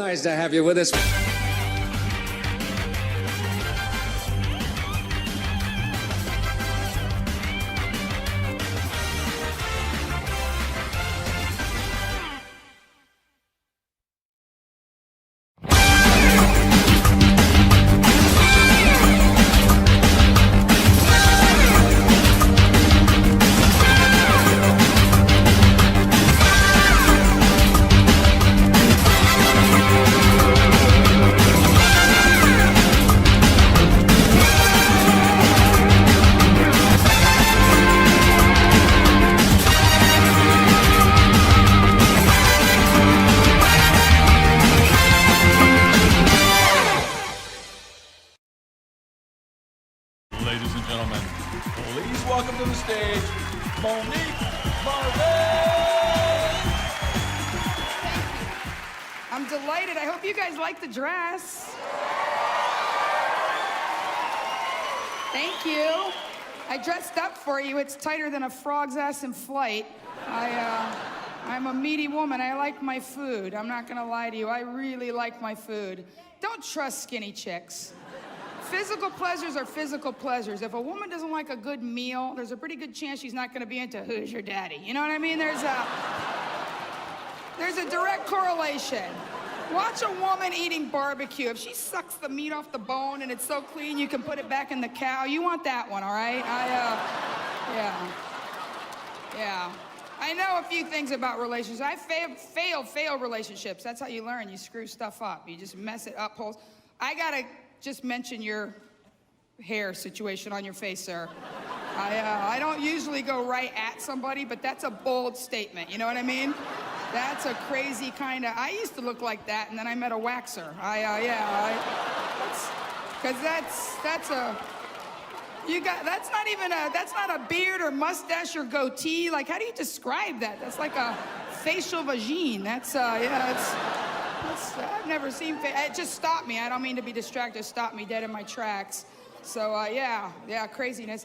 Nice to have you with us. Ladies and gentlemen, please welcome to the stage, Monique Marvez! I'm delighted. I hope you guys like the dress. Thank you. I dressed up for you. It's tighter than a frog's ass in flight. I'm a meaty woman. I like my food. I'm not gonna lie to you. I really like my food. Don't trust skinny chicks. Physical pleasures are physical pleasures. If a woman doesn't like a good meal, there's a pretty good chance she's not gonna be into who's your daddy. You know what I mean? There's a direct correlation. Watch a woman eating barbecue. If she sucks the meat off the bone and it's so clean you can put it back in the cow, you want that one, all right? Yeah. I know a few things about relationships. I fail relationships. That's how you learn. You screw stuff up. You just mess it up. Holes. I gotta just mention your hair situation on your face, sir. I don't usually go right at somebody, but that's a bold statement. You know what I mean? That's a crazy kind of. I used to look like that, and then I met a waxer. Because that's a. You got. That's not even a. That's not a beard or mustache or goatee. Like, how do you describe that? That's like a facial vagine. That's I've never seen. It just stopped me. I don't mean to be distracted. It stopped me dead in my tracks. So craziness.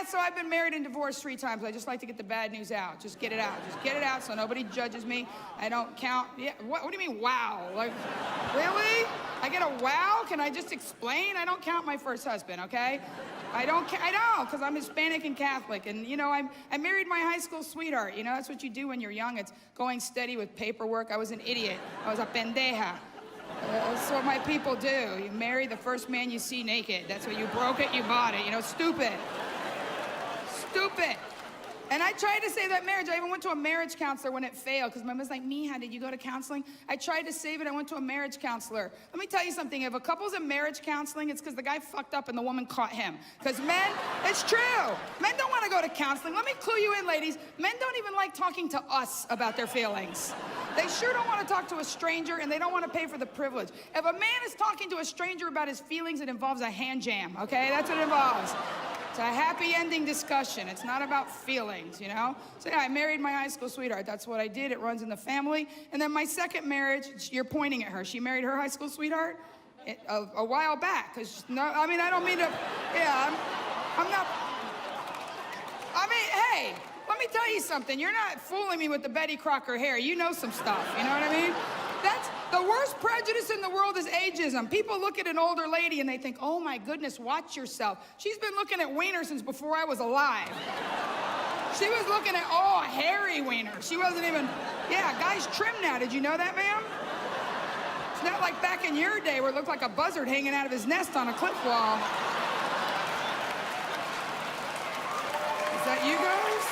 So I've been married and divorced 3 times. I just like to get the bad news out. Just get it out. Just get it out so nobody judges me. I don't count. Yeah. What do you mean, wow? Like, really? I get a wow? Can I just explain? I don't count my first husband, okay? I don't, because I'm Hispanic and Catholic. And, you know, I married my high school sweetheart. You know, that's what you do when you're young. It's going steady with paperwork. I was an idiot. I was a pendeja. That's what my people do. You marry the first man you see naked. That's what you broke it, you bought it. You know, stupid. Stupid. And I tried to save that marriage. I even went to a marriage counselor when it failed, because my mother's like, Mija, did you go to counseling? I tried to save it. I went to a marriage counselor. Let me tell you something. If a couple's in marriage counseling, it's because the guy fucked up and the woman caught him. Because men, it's true. Men don't want to go to counseling. Let me clue you in, ladies. Men don't even like talking to us about their feelings. They sure don't want to talk to a stranger, and they don't want to pay for the privilege. If a man is talking to a stranger about his feelings, it involves a hand jam, okay? That's what it involves. It's a happy ending discussion. It's not about feelings, you know? So yeah, I married my high school sweetheart. That's what I did. It runs in the family. And then my second marriage, you're pointing at her. She married her high school sweetheart a while back. I don't mean to, I'm not, hey, let me tell you something. You're not fooling me with the Betty Crocker hair. You know some stuff, you know what I mean? That's the worst prejudice in the world is ageism. People look at an older lady and they think, oh my goodness, watch yourself. She's been looking at wiener since before I was alive. She was looking at, hairy wiener. She wasn't even, guys trim now. Did you know that, ma'am? It's not like back in your day where it looked like a buzzard hanging out of his nest on a cliff wall. Is that you guys?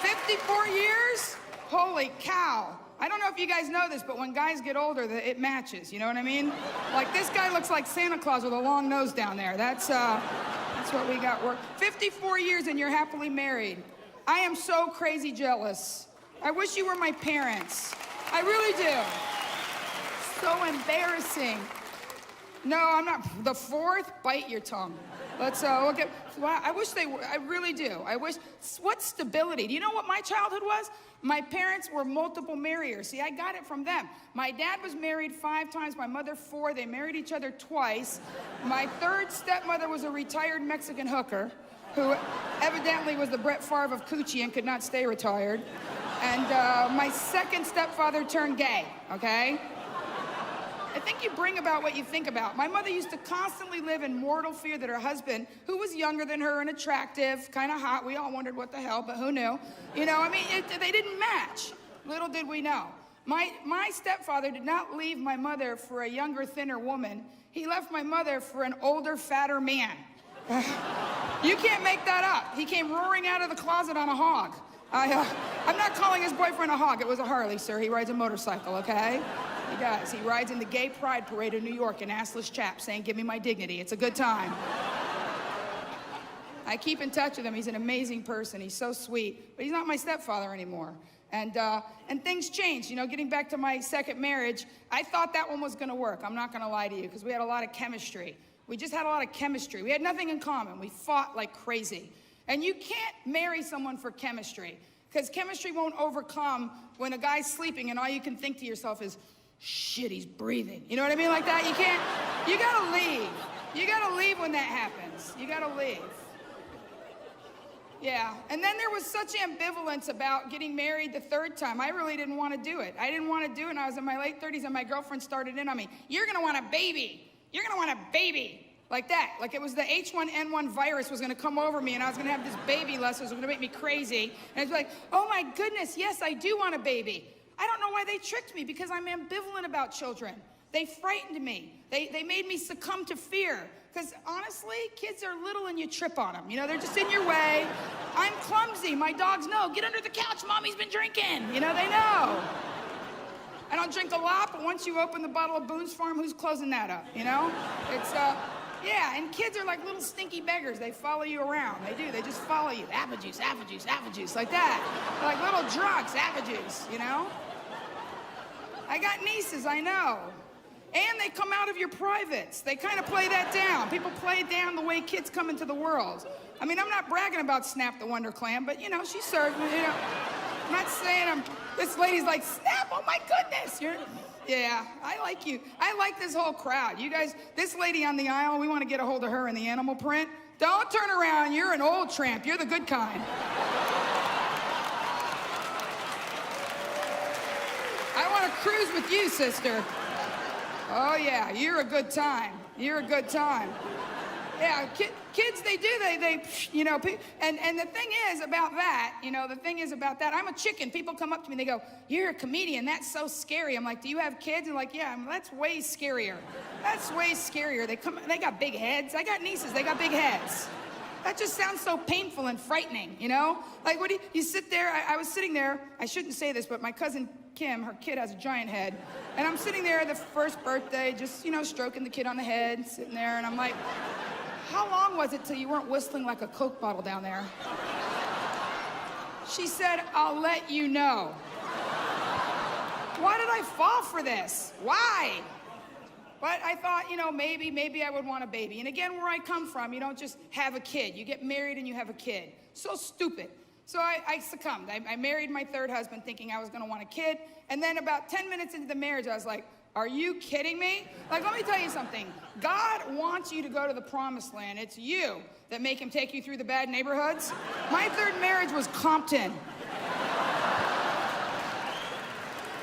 54 years? Holy cow. I don't know if you guys know this, but when guys get older, it matches, you know what I mean? Like, this guy looks like Santa Claus with a long nose down there. That's what we got work. 54 years and you're happily married. I am so crazy jealous. I wish you were my parents. I really do. So embarrassing. No, I'm not. The 4th, bite your tongue. Let's look at, wow, I wish they were, I really do. I wish, what stability? Do you know what my childhood was? My parents were multiple marriers. See, I got it from them. My dad was married 5 times, my mother 4. They married each other twice. My 3rd stepmother was a retired Mexican hooker who evidently was the Brett Favre of Coochie and could not stay retired. And my second stepfather turned gay, okay? I think you bring about what you think about. My mother used to constantly live in mortal fear that her husband, who was younger than her and attractive, kind of hot, we all wondered what the hell, but who knew? You know, I mean, they didn't match. Little did we know. My stepfather did not leave my mother for a younger, thinner woman. He left my mother for an older, fatter man. You can't make that up. He came roaring out of the closet on a hog. I'm not calling his boyfriend a hog. It was a Harley, sir. He rides a motorcycle, okay? He does. He rides in the gay pride parade in New York in assless chaps saying, "Give me my dignity." It's a good time. I keep in touch with him. He's an amazing person. He's so sweet. But he's not my stepfather anymore. And things changed. You know, getting back to my second marriage, I thought that one was going to work. I'm not going to lie to you, because we had a lot of chemistry. We just had a lot of chemistry. We had nothing in common. We fought like crazy. And you can't marry someone for chemistry, because chemistry won't overcome when a guy's sleeping and all you can think to yourself is, shit, he's breathing. You know what I mean? Like that. You can't, you gotta leave. You gotta leave when that happens. You gotta leave. Yeah, and then there was such ambivalence about getting married the third time. I really didn't want to do it. I didn't want to do it, and I was in my late 30s, and my girlfriend started in on me. You're gonna want a baby. You're gonna want a baby. Like that, like it was the H1N1 virus was gonna come over me and I was gonna have this baby lust, it was gonna make me crazy. And it's like, oh my goodness, yes, I do want a baby. I don't know why they tricked me, because I'm ambivalent about children. They frightened me. They made me succumb to fear. Because honestly, kids are little and you trip on them. You know, they're just in your way. I'm clumsy. My dogs know. Get under the couch, mommy's been drinking. You know, they know. I don't drink a lot, but once you open the bottle of Boone's Farm, who's closing that up, you know? It's, yeah, and kids are like little stinky beggars. They follow you around. They do. They just follow you. Apple juice, apple juice, apple juice, like that. They're like little drunks, apple juice, you know? I got nieces, I know. And they come out of your privates. They kind of play that down. People play down the way kids come into the world. I mean, I'm not bragging about Snap the Wonder Clam, but, you know, she served me, you know. I'm not saying this lady's like, Snap, oh my goodness. Yeah, I like you. I like this whole crowd. You guys, this lady on the aisle, we want to get a hold of her in the animal print. Don't turn around, you're an old tramp. You're the good kind. I want to cruise with you, sister. Oh yeah, you're a good time. You're a good time. Yeah, kids, they do, you know, and the thing is about that, you know, the thing is about that, I'm a chicken. People come up to me and they go, you're a comedian, that's so scary. I'm like, do you have kids? And like, yeah, that's way scarier. That's way scarier. They got big heads. I got nieces, they got big heads. That just sounds so painful and frightening, you know? Like, what do you sit there, I was sitting there, I shouldn't say this, but my cousin Kim, her kid has a giant head, and I'm sitting there the first birthday, just, you know, stroking the kid on the head, sitting there, and I'm like, how long was it till you weren't whistling like a Coke bottle down there? She said, I'll let you know. Why did I fall for this? Why? But I thought, you know, maybe I would want a baby. And again, where I come from, you don't just have a kid. You get married and you have a kid. So stupid. So I succumbed. I married my third husband thinking I was gonna want a kid. And then about 10 minutes into the marriage, I was like, are you kidding me? Like, let me tell you something. God wants you to go to the promised land. It's you that make him take you through the bad neighborhoods. My third marriage was Compton.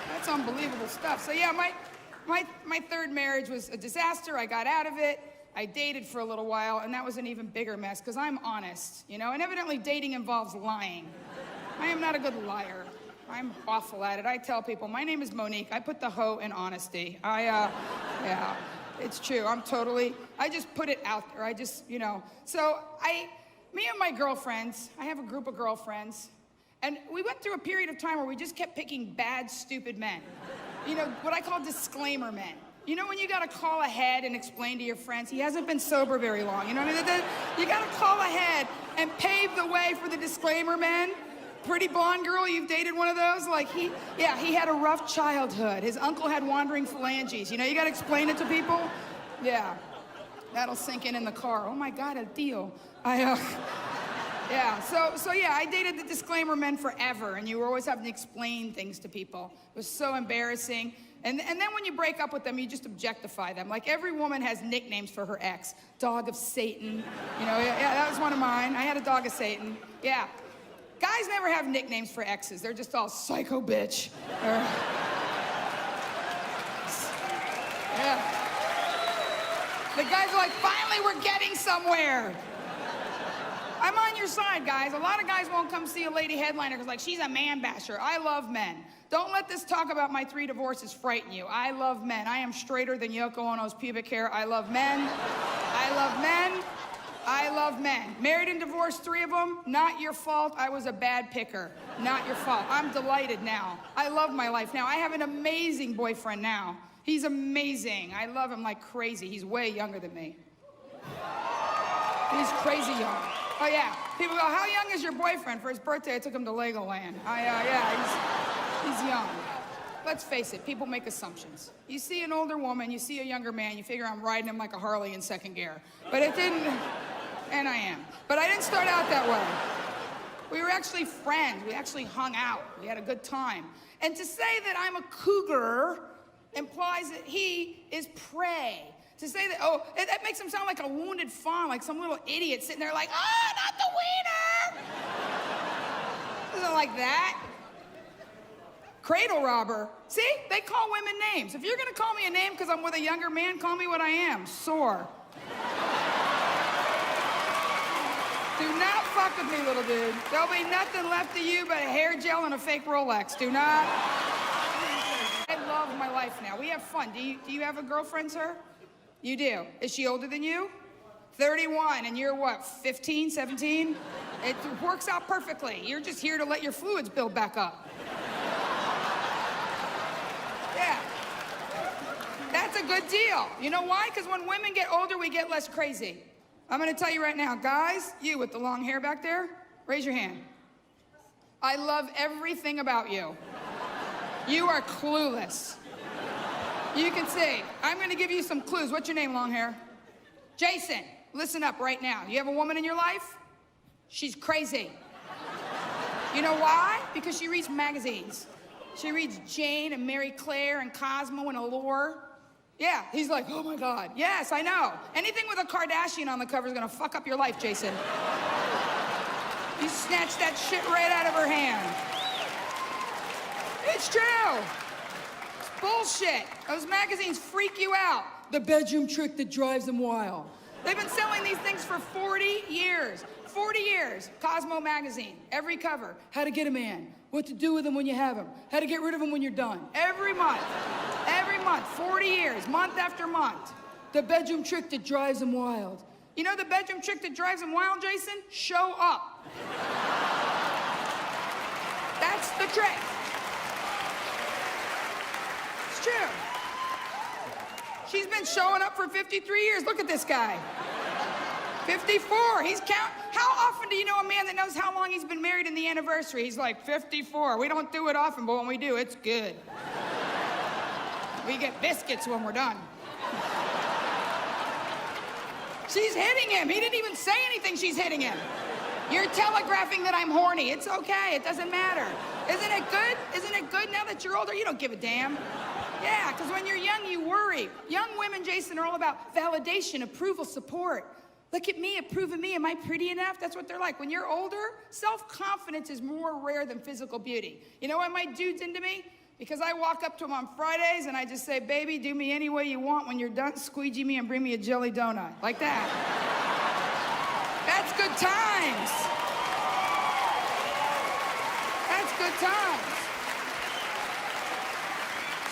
That's unbelievable stuff. So yeah, my third marriage was a disaster. I got out of it. I dated for a little while, and that was an even bigger mess, because I'm honest, you know? And evidently dating involves lying. I am not a good liar. I'm awful at it. I tell people, my name is Monique. I put the hoe in honesty. Yeah, it's true. I just put it out there. I just, you know. So me and my girlfriends, I have a group of girlfriends, and we went through a period of time where we just kept picking bad, stupid men. You know, what I call disclaimer men. You know when you gotta call ahead and explain to your friends, he hasn't been sober very long, you know what I mean? You gotta call ahead and pave the way for the disclaimer men. Pretty blonde girl, you've dated one of those? Like he had a rough childhood. His uncle had wandering phalanges. You know, you gotta explain it to people. Yeah, that'll sink in the car. Oh my God, a deal. Yeah, so yeah, I dated the disclaimer men forever, and you were always having to explain things to people. It was so embarrassing. And then when you break up with them, you just objectify them. Like every woman has nicknames for her ex. Dog of Satan. You know, yeah, that was one of mine. I had a dog of Satan. Yeah. Guys never have nicknames for exes. They're just all psycho bitch. Or, yeah. The guys are like, finally we're getting somewhere. I'm on your side, guys. A lot of guys won't come see a lady headliner because, like, she's a man basher. I love men. Don't let this talk about my 3 divorces frighten you. I love men. I am straighter than Yoko Ono's pubic hair. I love men. I love men. I love men. Married and divorced, 3 of them. Not your fault. I was a bad picker. Not your fault. I'm delighted now. I love my life now. I have an amazing boyfriend now. He's amazing. I love him like crazy. He's way younger than me. He's crazy young. Oh, yeah. People go, how young is your boyfriend? For his birthday, I took him to Legoland. Yeah, he's young. Let's face it, people make assumptions. You see an older woman, you see a younger man, you figure I'm riding him like a Harley in 2nd gear. But it didn't, and I am. But I didn't start out that way. We were actually friends. We actually hung out. We had a good time. And to say that I'm a cougar implies that he is prey. To say that, that makes him sound like a wounded fawn, like some little idiot sitting there like, not the wiener! Isn't like that. Cradle robber. See, they call women names. If you're gonna call me a name because I'm with a younger man, call me what I am, sore. Do not fuck with me, little dude. There'll be nothing left of you but a hair gel and a fake Rolex. Do not. I love my life now. We have fun. Do you have a girlfriend, sir? You do. Is she older than you? 31, and you're what, 15, 17? It works out perfectly. You're just here to let your fluids build back up. Yeah. That's a good deal. You know why? Because when women get older, we get less crazy. I'm gonna tell you right now, guys, you with the long hair back there, raise your hand. I love everything about you. You are clueless. You can see. I'm gonna give you some clues. What's your name, long hair? Jason, listen up right now. You have a woman in your life? She's crazy. You know why? Because she reads magazines. She reads Jane and Mary Claire and Cosmo and Allure. Yeah, he's like, oh my God. Yes, I know. Anything with a Kardashian on the cover is gonna fuck up your life, Jason. You snatched that shit right out of her hand. It's true. Bullshit. Those magazines freak you out. The bedroom trick that drives them wild. They've been selling these things for 40 years. 40 years. Cosmo magazine. Every cover. How to get a man. What to do with him when you have him. How to get rid of him when you're done. Every month. Every month. 40 years. Month after month. The bedroom trick that drives them wild. You know the bedroom trick that drives them wild, Jason? Show up. That's the trick. True. She's been showing up for 53 years. Look at this guy. 54. He's count. How often do you know a man that knows how long he's been married in the anniversary? He's like 54. We don't do it often, but when we do, it's good. We get biscuits when we're done. She's hitting him. He didn't even say anything. She's hitting him. You're telegraphing that I'm horny. It's okay. It doesn't matter. Isn't it good? Isn't it good now that you're older? You don't give a damn. Yeah, because when you're young, you worry. Young women, Jason, are all about validation, approval, support. Look at me, approve of me. Am I pretty enough? That's what they're like. When you're older, self-confidence is more rare than physical beauty. You know why my dude's into me? Because I walk up to him on Fridays and I just say, baby, do me any way you want. When you're done, squeegee me and bring me a jelly donut. Like that. That's good times. That's good times.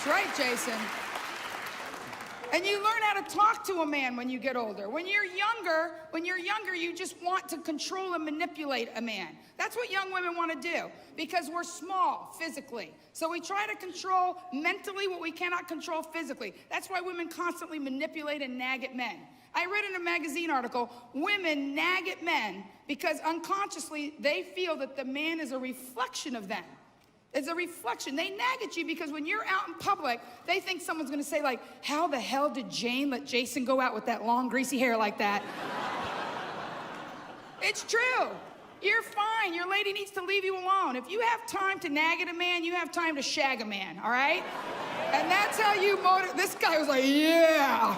That's right, Jason. And you learn how to talk to a man when you get older. When you're younger, you just want to control and manipulate a man. That's what young women want to do because we're small physically. So we try to control mentally what we cannot control physically. That's why women constantly manipulate and nag at men. I read in a magazine article, women nag at men because unconsciously they feel that the man is a reflection of them. It's a reflection. They nag at you because when you're out in public, they think someone's gonna say like, how the hell did Jane let Jason go out with that long, greasy hair like that? It's true. You're fine. Your lady needs to leave you alone. If you have time to nag at a man, you have time to shag a man, all right? And that's how you motivate. This guy was like, yeah.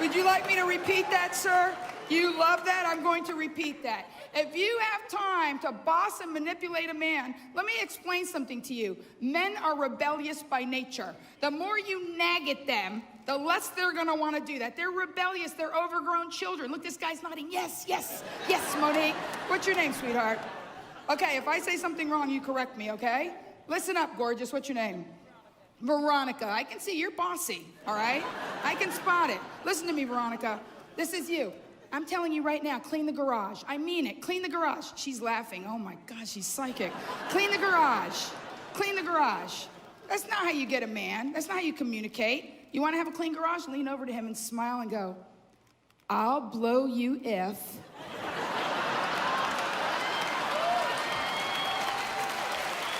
Would you like me to repeat that, sir? You love that? I'm going to repeat that. If you have time to boss and manipulate a man, let me explain something to you. Men are rebellious by nature. The more you nag at them, the less they're gonna wanna do that. They're rebellious, they're overgrown children. Look, this guy's nodding. Yes, yes, yes, Monique. What's your name, sweetheart? Okay, if I say something wrong, you correct me, okay? Listen up, gorgeous, what's your name? Veronica. I can see you're bossy, all right? I can spot it. Listen to me, Veronica. This is you. I'm telling you right now, clean the garage. I mean it, clean the garage. She's laughing. Oh my God, she's psychic. Clean the garage. Clean the garage. That's not how you get a man. That's not how you communicate. You wanna have a clean garage? Lean over to him and smile and go, I'll blow you if.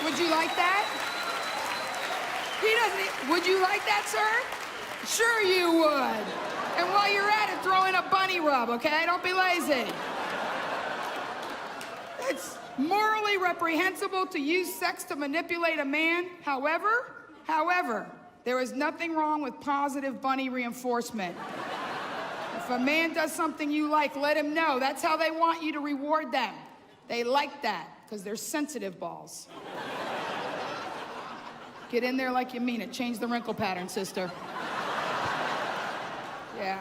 Would you like that? He doesn't, would you like that, sir? Sure you would. And while you're at it, throw in a bunny rub, okay? Don't be lazy. It's morally reprehensible to use sex to manipulate a man. However, there is nothing wrong with positive bunny reinforcement. If a man does something you like, let him know. That's how they want you to reward them. They like that, because they're sensitive balls. Get in there like you mean it. Change the wrinkle pattern, sister. Yeah.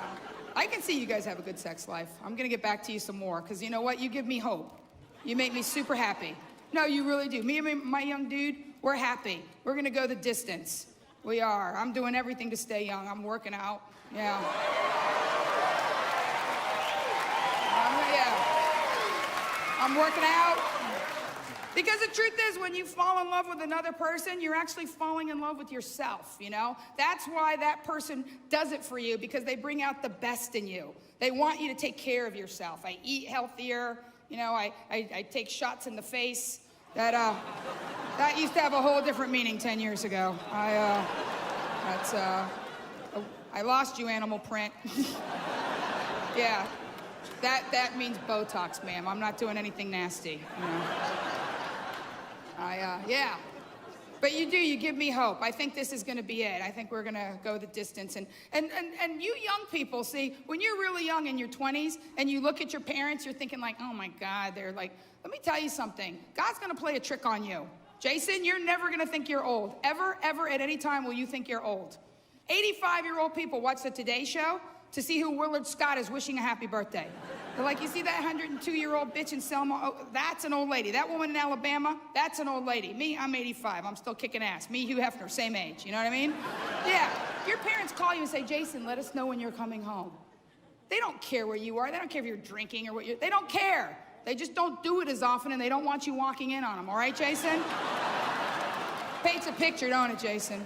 I can see you guys have a good sex life. I'm gonna get back to you some more, because you know what? You give me hope. You make me super happy. No, you really do. Me and my young dude, we're happy. We're gonna go the distance. We are. I'm doing everything to stay young. I'm working out. Yeah. I'm working out. Because the truth is, when you fall in love with another person, you're actually falling in love with yourself, you know? That's why that person does it for you, because they bring out the best in you. They want you to take care of yourself. I eat healthier, you know, I take shots in the face. That used to have a whole different meaning 10 years ago. I lost you, animal print. Yeah, that means Botox, ma'am. I'm not doing anything nasty, you know? Yeah. But you give me hope. I think this is gonna be it. I think we're gonna go the distance. And you young people, see, when you're really young in your 20s and you look at your parents, you're thinking like, oh my God, they're like, let me tell you something. God's gonna play a trick on you. Jason, you're never gonna think you're old. Ever at any time will you think you're old. 85-year-old people watch the Today Show to see who Willard Scott is wishing a happy birthday. They're like, you see that 102-year-old bitch in Selma? Oh, that's an old lady. That woman in Alabama, that's an old lady. Me, I'm 85. I'm still kicking ass. Me, Hugh Hefner, same age. You know what I mean? Yeah. Your parents call you and say, Jason, let us know when you're coming home. They don't care where you are. They don't care if you're drinking or what you're... They don't care. They just don't do it as often, and they don't want you walking in on them. All right, Jason? Paints a picture, don't it, Jason?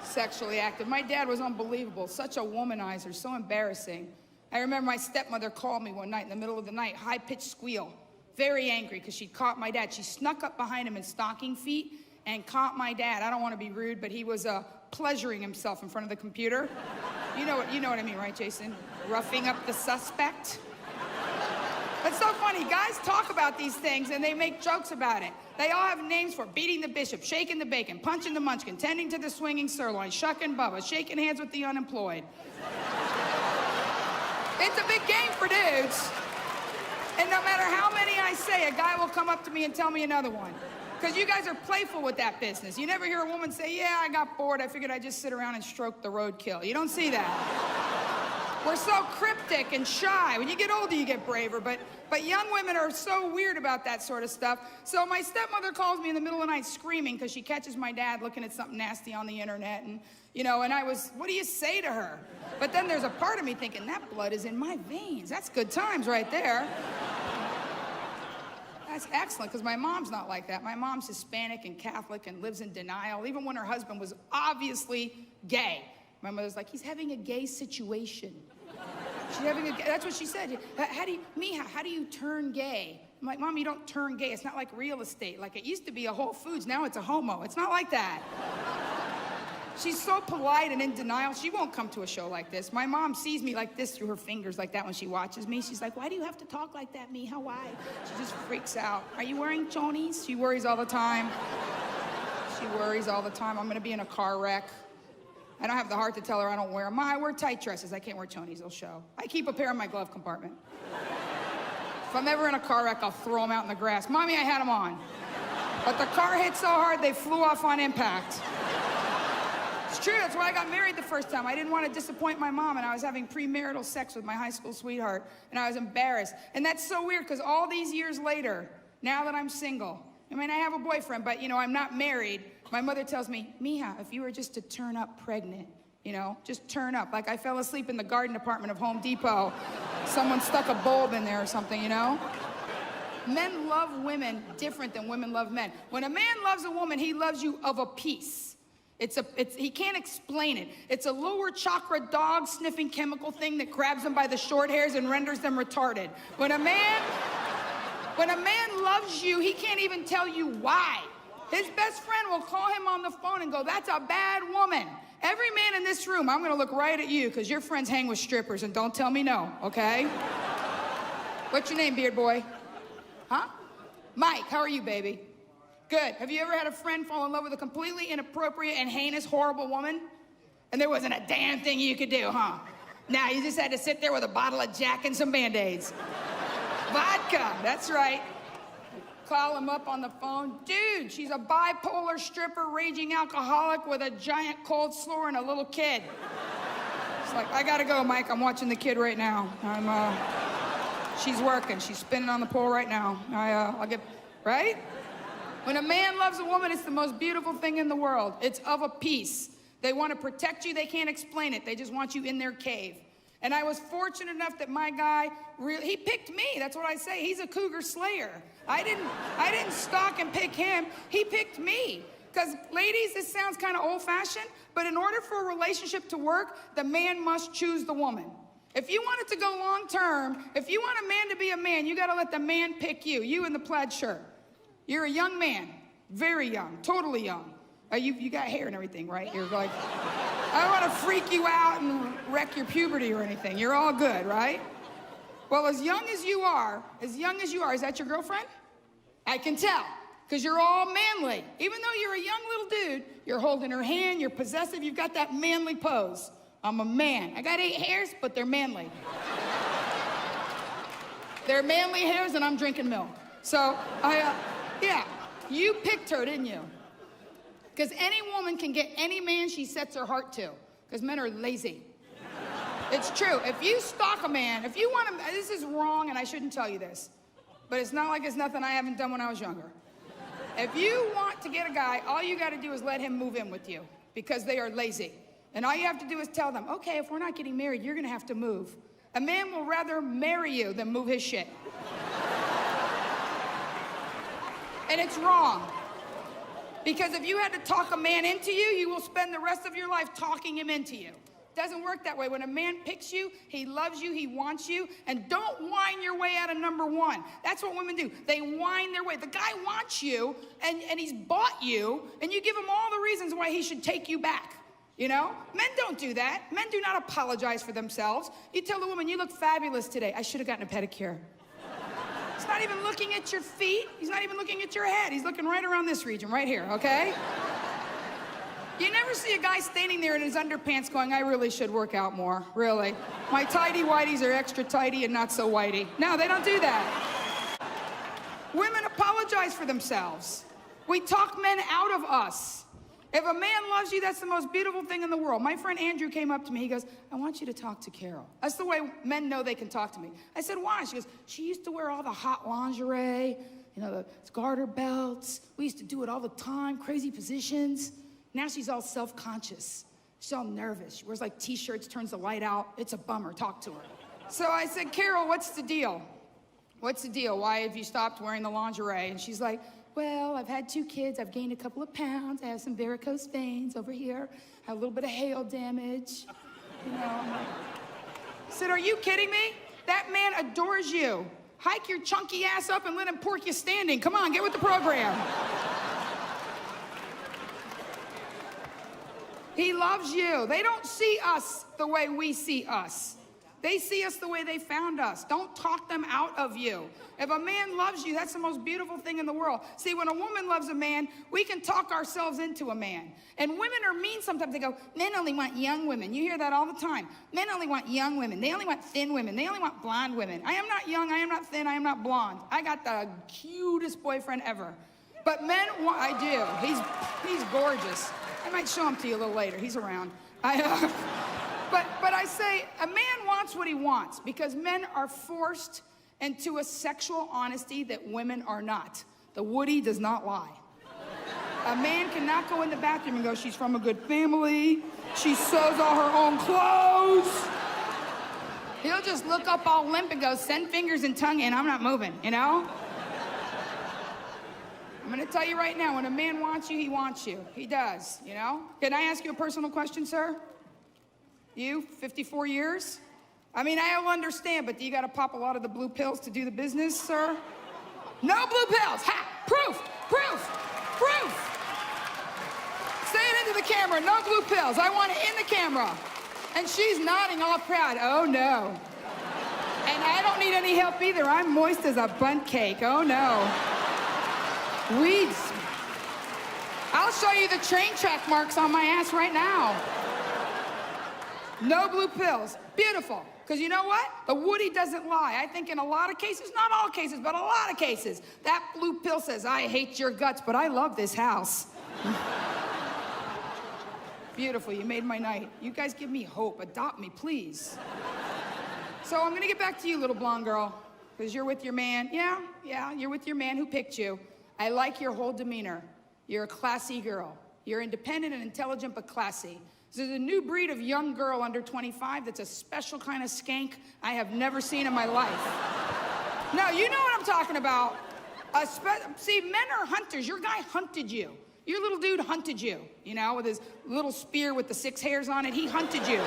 Sexually active. My dad was unbelievable. Such a womanizer. So embarrassing. I remember my stepmother called me one night in the middle of the night, high-pitched squeal, very angry because she'd caught my dad. She snuck up behind him in stocking feet and caught my dad. I don't want to be rude, but he was pleasuring himself in front of the computer. You know what I mean, right, Jason? Roughing up the suspect. It's so funny. Guys talk about these things and they make jokes about it. They all have names for it. Beating the bishop, shaking the bacon, punching the munchkin, tending to the swinging sirloin, shucking Bubba, shaking hands with the unemployed. It's a big game for dudes. And no matter how many I say, a guy will come up to me and tell me another one. Because you guys are playful with that business. You never hear a woman say, yeah, I got bored. I figured I'd just sit around and stroke the roadkill. You don't see that. We're so cryptic and shy. When you get older, you get braver. But young women are so weird about that sort of stuff. So my stepmother calls me in the middle of the night screaming because she catches my dad looking at something nasty on the internet. And, you know, and I was, what do you say to her? But then there's a part of me thinking, that blood is in my veins. That's good times right there. That's excellent, because my mom's not like that. My mom's Hispanic and Catholic and lives in denial, even when her husband was obviously gay. My mother's like, he's having a gay situation. She's having that's what she said. How do you turn gay? I'm like, Mom, you don't turn gay. It's not like real estate. Like, it used to be a Whole Foods, now it's a homo. It's not like that. She's so polite and in denial, she won't come to a show like this. My mom sees me like this through her fingers like that when she watches me. She's like, why do you have to talk like that, Mija? Why? She just freaks out. Are you wearing chonies? She worries all the time. She worries all the time. I'm gonna be in a car wreck. I don't have the heart to tell her I don't wear them. I wear tight dresses. I can't wear chonies, they'll show. I keep a pair in my glove compartment. If I'm ever in a car wreck, I'll throw them out in the grass. Mommy, I had them on. But the car hit so hard, they flew off on impact. It's true, that's why I got married the first time. I didn't want to disappoint my mom, and I was having premarital sex with my high school sweetheart, and I was embarrassed. And that's so weird, because all these years later, now that I'm single, I mean, I have a boyfriend, but, you know, I'm not married. My mother tells me, Mija, if you were just to turn up pregnant, you know, just turn up. Like I fell asleep in the garden department of Home Depot. Someone stuck a bulb in there or something, you know? Men love women different than women love men. When a man loves a woman, he loves you of a piece. He can't explain it. It's a lower chakra dog sniffing chemical thing that grabs them by the short hairs and renders them retarded. When a man loves you, he can't even tell you why. His best friend will call him on the phone and go, that's a bad woman. Every man in this room, I'm gonna look right at you because your friends hang with strippers and don't tell me no, okay? What's your name, beard boy? Huh? Mike, how are you, baby? Good. Have you ever had a friend fall in love with a completely inappropriate and heinous, horrible woman? And there wasn't a damn thing you could do, huh? Nah, you just had to sit there with a bottle of Jack and some Band-Aids. Vodka, that's right. Call him up on the phone. Dude, she's a bipolar stripper, raging alcoholic with a giant cold sore and a little kid. It's like, I gotta go, Mike. I'm watching the kid right now. She's working. She's spinning on the pole right now. I'll get, right? When a man loves a woman, it's the most beautiful thing in the world. It's of a piece. They want to protect you. They can't explain it. They just want you in their cave. And I was fortunate enough that my guy, he picked me. That's what I say. He's a cougar slayer. I didn't stalk and pick him. He picked me. Because ladies, this sounds kind of old-fashioned, but in order for a relationship to work, the man must choose the woman. If you want it to go long-term, if you want a man to be a man, you got to let the man pick you. You in the plaid shirt. You're a young man, very young, totally young. You got hair and everything, right? You're like, I don't want to freak you out and wreck your puberty or anything. You're all good, right? Well, as young as you are, is that your girlfriend? I can tell, because you're all manly. Even though you're a young little dude, you're holding her hand, you're possessive, you've got that manly pose. I'm a man. I got 8 hairs, but they're manly. They're manly hairs, and I'm drinking milk. So, yeah, you picked her, didn't you? Because any woman can get any man she sets her heart to, because men are lazy. It's true. If you stalk a man, if you want to, this is wrong, and I shouldn't tell you this, but it's not like it's nothing I haven't done when I was younger. If you want to get a guy, all you got to do is let him move in with you, because they are lazy. And all you have to do is tell them, okay, if we're not getting married, you're going to have to move. A man will rather marry you than move his shit. And it's wrong. Because if you had to talk a man into you, you will spend the rest of your life talking him into you. It doesn't work that way. When a man picks you, he loves you, he wants you, and don't whine your way out of number one. That's what women do. They whine their way. The guy wants you, and he's bought you, and you give him all the reasons why he should take you back. You know? Men don't do that. Men do not apologize for themselves. You tell the woman, you look fabulous today. I should have gotten a pedicure. He's not even looking at your feet. He's not even looking at your head. He's looking right around this region, right here, okay? You never see a guy standing there in his underpants going, I really should work out more, really. My tighty-whities are extra tighty and not so whitey. No, they don't do that. Women apologize for themselves. We talk men out of us. If a man loves you, that's the most beautiful thing in the world. My friend Andrew came up to me. He goes, I want you to talk to Carol. That's the way men know they can talk to me. I said, why? She goes, she used to wear all the hot lingerie, you know, the garter belts. We used to do it all the time, crazy positions. Now she's all self-conscious. She's all nervous. She wears like T-shirts, turns the light out. It's a bummer. Talk to her. So I said, Carol, what's the deal? What's the deal? Why have you stopped wearing the lingerie? And she's like, well, I've had 2 kids. I've gained a couple of pounds. I have some varicose veins over here. I have a little bit of hail damage. You know, I'm like, I said, are you kidding me? That man adores you. Hike your chunky ass up and let him pork you standing. Come on, get with the program. He loves you. They don't see us the way we see us. They see us the way they found us. Don't talk them out of you. If a man loves you, that's the most beautiful thing in the world. See, when a woman loves a man, we can talk ourselves into a man. And women are mean sometimes. They go, men only want young women. You hear that all the time. Men only want young women. They only want thin women. They only want blonde women. I am not young. I am not thin. I am not blonde. I got the cutest boyfriend ever. But men want, I do. He's gorgeous. I might show him to you a little later. He's around. But I say a man wants what he wants because men are forced into a sexual honesty that women are not. The Woody does not lie. A man cannot go in the bathroom and go, she's from a good family, she sews all her own clothes. He'll just look up all limp and go, send fingers and tongue in, I'm not moving, you know? I'm gonna tell you right now, when a man wants you, he wants you. He does, you know? Can I ask you a personal question, sir? You, 54 years? I mean, I'll understand, but do you gotta pop a lot of the blue pills to do the business, sir? No blue pills! Ha! Proof! Proof! Proof! Say it into the camera, no blue pills. I want it in the camera. And she's nodding all proud, oh no. And I don't need any help either, I'm moist as a bundt cake, oh no. Weeds. I'll show you the train track marks on my ass right now. No blue pills. Beautiful. Because you know what? The Woody doesn't lie. I think in a lot of cases, not all cases, but a lot of cases, that blue pill says, I hate your guts, but I love this house. Beautiful. You made my night. You guys give me hope. Adopt me, please. So I'm going to get back to you, little blonde girl, because you're with your man. Yeah, you're with your man who picked you. I like your whole demeanor. You're a classy girl. You're independent and intelligent, but classy. There's a new breed of young girl under 25 that's a special kind of skank I have never seen in my life. No, you know what I'm talking about. See, men are hunters. Your guy hunted you. Your little dude hunted you, you know, with his little spear with the 6 hairs on it. He hunted you.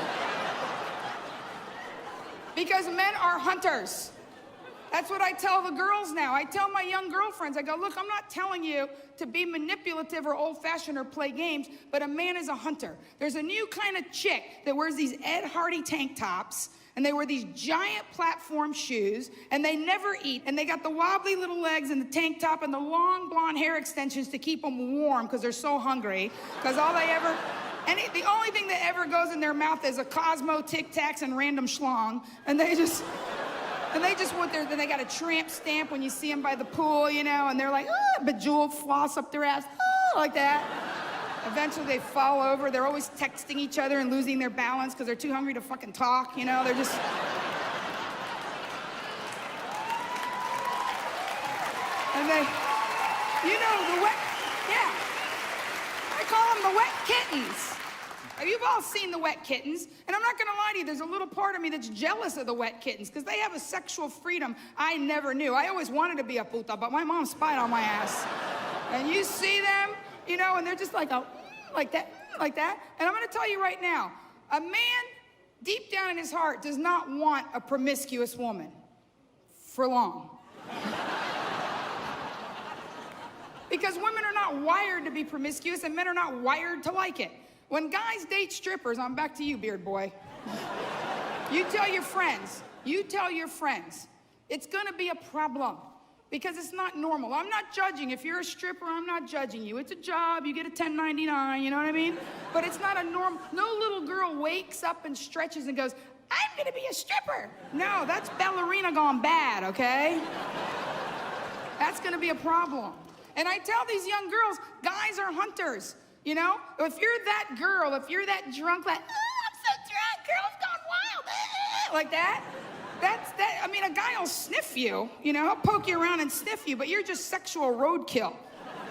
Because men are hunters. That's what I tell the girls now. I tell my young girlfriends, I go, look, I'm not telling you to be manipulative or old-fashioned or play games, but a man is a hunter. There's a new kind of chick that wears these Ed Hardy tank tops, and they wear these giant platform shoes, and they never eat, and they got the wobbly little legs and the tank top and the long blonde hair extensions to keep them warm because they're so hungry, because all they ever... the only thing that ever goes in their mouth is a Cosmo, Tic Tacs, and random schlong, and they just want then they got a tramp stamp when you see them by the pool, you know, and they're like, bejeweled floss up their ass, like that. Eventually they fall over. They're always texting each other and losing their balance because they're too hungry to fucking talk, you know, they're just... And they, you know, the wet, yeah. I call them the wet kittens. You've all seen the wet kittens, and I'm not gonna lie to you, there's a little part of me that's jealous of the wet kittens, because they have a sexual freedom I never knew. I always wanted to be a puta, but my mom spied on my ass. And you see them, you know, and they're just like, like that. And I'm gonna tell you right now, a man, deep down in his heart, does not want a promiscuous woman for long. Because women are not wired to be promiscuous, and men are not wired to like it. When guys date strippers, I'm back to you, beard boy. You tell your friends, it's gonna be a problem because it's not normal. I'm not judging. If you're a stripper, I'm not judging you. It's a job, you get a 1099, you know what I mean? But it's not a norm. No little girl wakes up and stretches and goes, I'm gonna be a stripper. No, that's ballerina gone bad, okay? That's gonna be a problem. And I tell these young girls, guys are hunters. You know, if you're that girl, if you're that drunk, like, I'm so drunk, girls gone wild, like that, I mean, a guy will sniff you, you know, he'll poke you around and sniff you, but you're just sexual roadkill.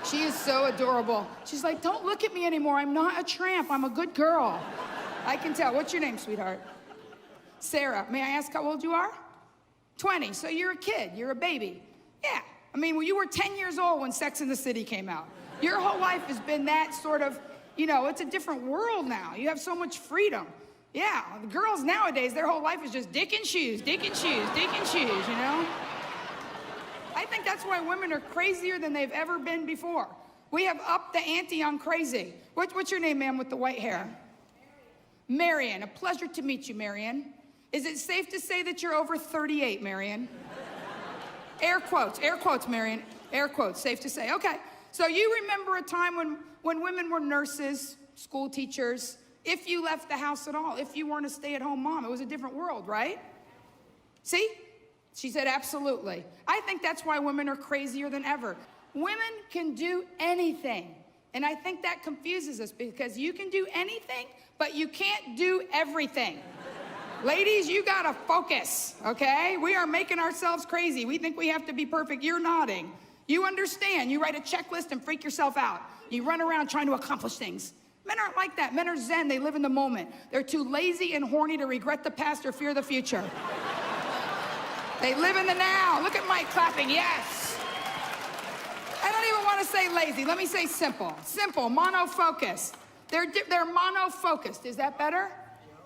She is so adorable. She's like, don't look at me anymore, I'm not a tramp, I'm a good girl. I can tell. What's your name, sweetheart? Sarah. May I ask how old you are? 20, so you're a kid, you're a baby. Yeah, I mean, well, you were 10 years old when Sex and the City came out. Your whole life has been that sort of, you know, it's a different world now. You have so much freedom. Yeah, the girls nowadays, their whole life is just dick and shoes, dick and shoes, dick and shoes, you know? I think that's why women are crazier than they've ever been before. We have upped the ante on crazy. What's your name, ma'am, with the white hair? Marion. A pleasure to meet you, Marion. Is it safe to say that you're over 38, Marion? Air quotes, Marion. Air quotes, safe to say. Okay, so you remember a time when women were nurses, school teachers, if you left the house at all, if you weren't a stay-at-home mom, it was a different world, right? See? She said, absolutely. I think that's why women are crazier than ever. Women can do anything. And I think that confuses us because you can do anything, but you can't do everything. Ladies, you gotta focus, okay? We are making ourselves crazy. We think we have to be perfect. You're nodding. You understand. You write a checklist and freak yourself out. You run around trying to accomplish things. Men aren't like that. Men are zen. They live in the moment. They're too lazy and horny to regret the past or fear the future. They live in the now. Look at Mike clapping. Yes. I don't even want to say lazy. Let me say simple. Simple, monofocus. They're monofocused. Is that better?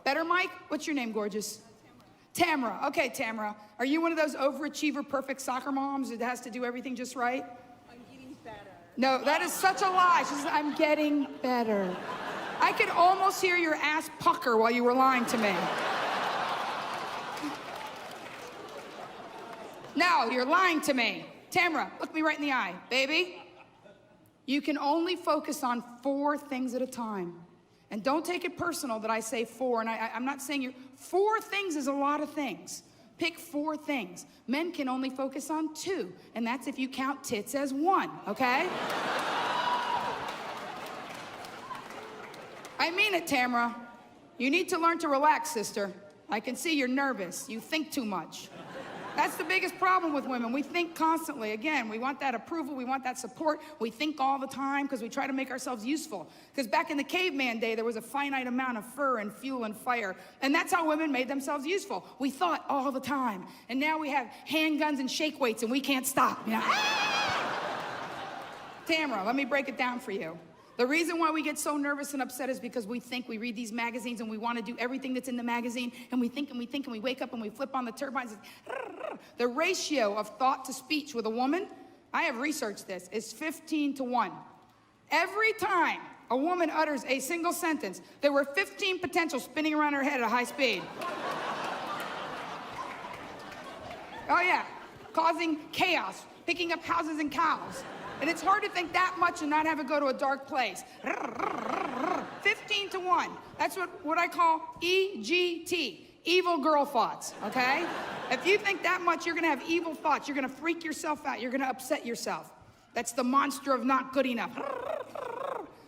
Better, Mike? What's your name, gorgeous? Tamara. Okay, Tamara. Are you one of those overachiever, perfect soccer moms that has to do everything just right? I'm getting better. No, that is such a lie. She says, I'm getting better. I could almost hear your ass pucker while you were lying to me. No, you're lying to me. Tamara, look me right in the eye. Baby, you can only focus on 4 things at a time. And don't take it personal that I say 4, and I'm not saying you're... 4 things is a lot of things. Pick 4 things. Men can only focus on 2, and that's if you count tits as 1, okay? I mean it, Tamara. You need to learn to relax, sister. I can see you're nervous. You think too much. That's the biggest problem with women. We think constantly. Again, we want that approval. We want that support. We think all the time because we try to make ourselves useful. Because back in the caveman day, there was a finite amount of fur and fuel and fire. And that's how women made themselves useful. We thought all the time. And now we have handguns and shake weights and we can't stop. You know? Tamara, let me break it down for you. The reason why we get so nervous and upset is because we think, we read these magazines and we want to do everything that's in the magazine, and we think and we think and we wake up and we flip on the turbines. The ratio of thought to speech with a woman, I have researched this, is 15 to 1. Every time a woman utters a single sentence, there were 15 potentials spinning around her head at a high speed. Oh yeah, causing chaos, picking up houses and cows. And it's hard to think that much and not have it go to a dark place. 15 to 1. That's what I call EGT, evil girl thoughts, okay? If you think that much, you're gonna have evil thoughts. You're gonna freak yourself out. You're gonna upset yourself. That's the monster of not good enough.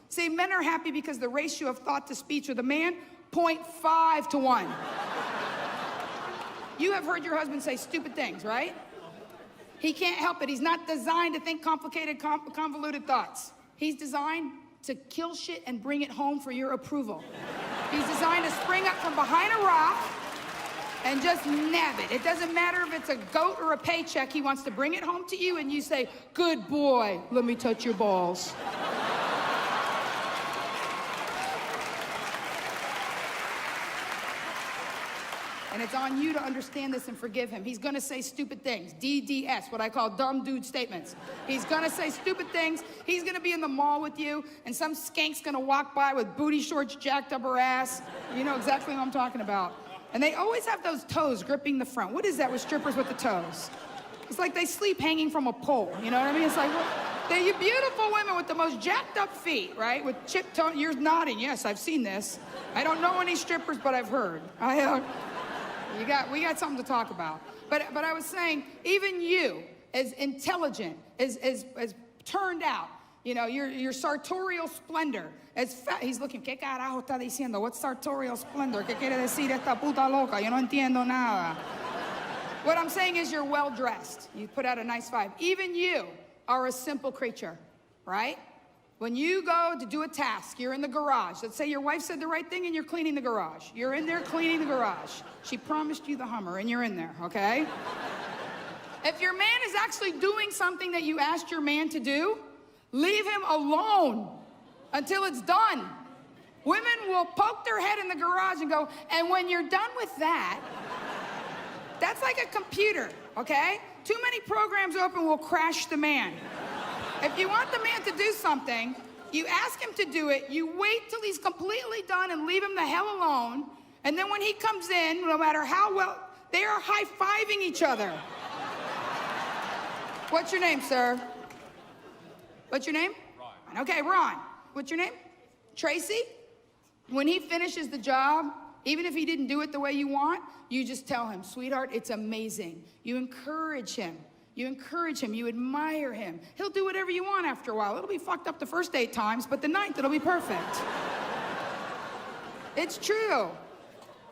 See, men are happy because the ratio of thought to speech with a man, 0.5 to 1. You have heard your husband say stupid things, right? He can't help it. He's not designed to think complicated, convoluted thoughts. He's designed to kill shit and bring it home for your approval. He's designed to spring up from behind a rock and just nab it. It doesn't matter if it's a goat or a paycheck. He wants to bring it home to you and you say, good boy, let me touch your balls. And it's on you to understand this and forgive him. He's gonna say stupid things. DDS, what I call dumb dude statements. He's gonna say stupid things. He's gonna be in the mall with you, and some skank's gonna walk by with booty shorts jacked up her ass. You know exactly what I'm talking about. And they always have those toes gripping the front. What is that with strippers with the toes? It's like they sleep hanging from a pole, you know what I mean? It's like, they're you beautiful women with the most jacked up feet, right? With chip toe, you're nodding, yes, I've seen this. I don't know any strippers, but I've heard. We got something to talk about. But I was saying, even you, as intelligent, as turned out, you know, your sartorial splendor, he's looking, ¿qué carajo está diciendo? What's sartorial splendor? ¿Qué quiere decir esta puta loca? Yo no entiendo nada. What I'm saying is you're well-dressed. You put out a nice vibe. Even you are a simple creature, right? When you go to do a task, you're in the garage. Let's say your wife said the right thing and you're cleaning the garage. You're in there cleaning the garage. She promised you the Hummer and you're in there, okay? If your man is actually doing something that you asked your man to do, leave him alone until it's done. Women will poke their head in the garage and go, and when you're done with that, that's like a computer, okay? Too many programs open will crash the man. If you want the man to do something, you ask him to do it, you wait till he's completely done and leave him the hell alone, And then when he comes in, no matter how well, they are high-fiving each other. What's your name, sir? What's your name? Ron. Okay, Ron. What's your name? Tracy? When he finishes the job, even if he didn't do it the way you want, you just tell him, sweetheart, it's amazing. You encourage him. You encourage him. You admire him. He'll do whatever you want after a while. It'll be fucked up the first 8 times, but the 9th, it'll be perfect. It's true.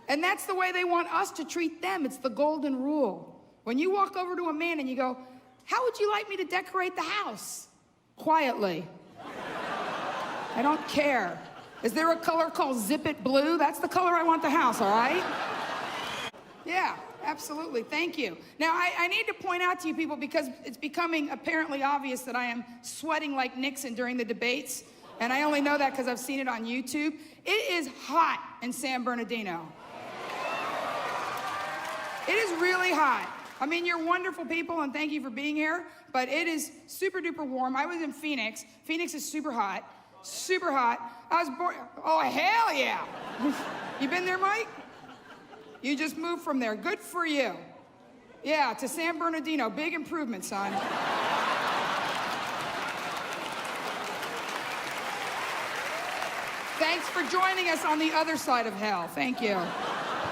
And that's the way they want us to treat them. It's the golden rule. When you walk over to a man and you go, how would you like me to decorate the house? Quietly. I don't care. Is there a color called Zip It Blue? That's the color I want the house, all right? Yeah, absolutely. Thank you. Now, I need to point out to you people, because it's becoming apparently obvious that I am sweating like Nixon during the debates, and I only know that because I've seen it on YouTube. It is hot in San Bernardino. It is really hot. I mean, you're wonderful people, and thank you for being here, but it is super duper warm. I was in Phoenix. Phoenix is super hot. Super hot. I was born, oh, hell yeah. You been there, Mike? You just moved from there. Good for you. Yeah, to San Bernardino. Big improvement, son. Thanks for joining us on the other side of hell. Thank you.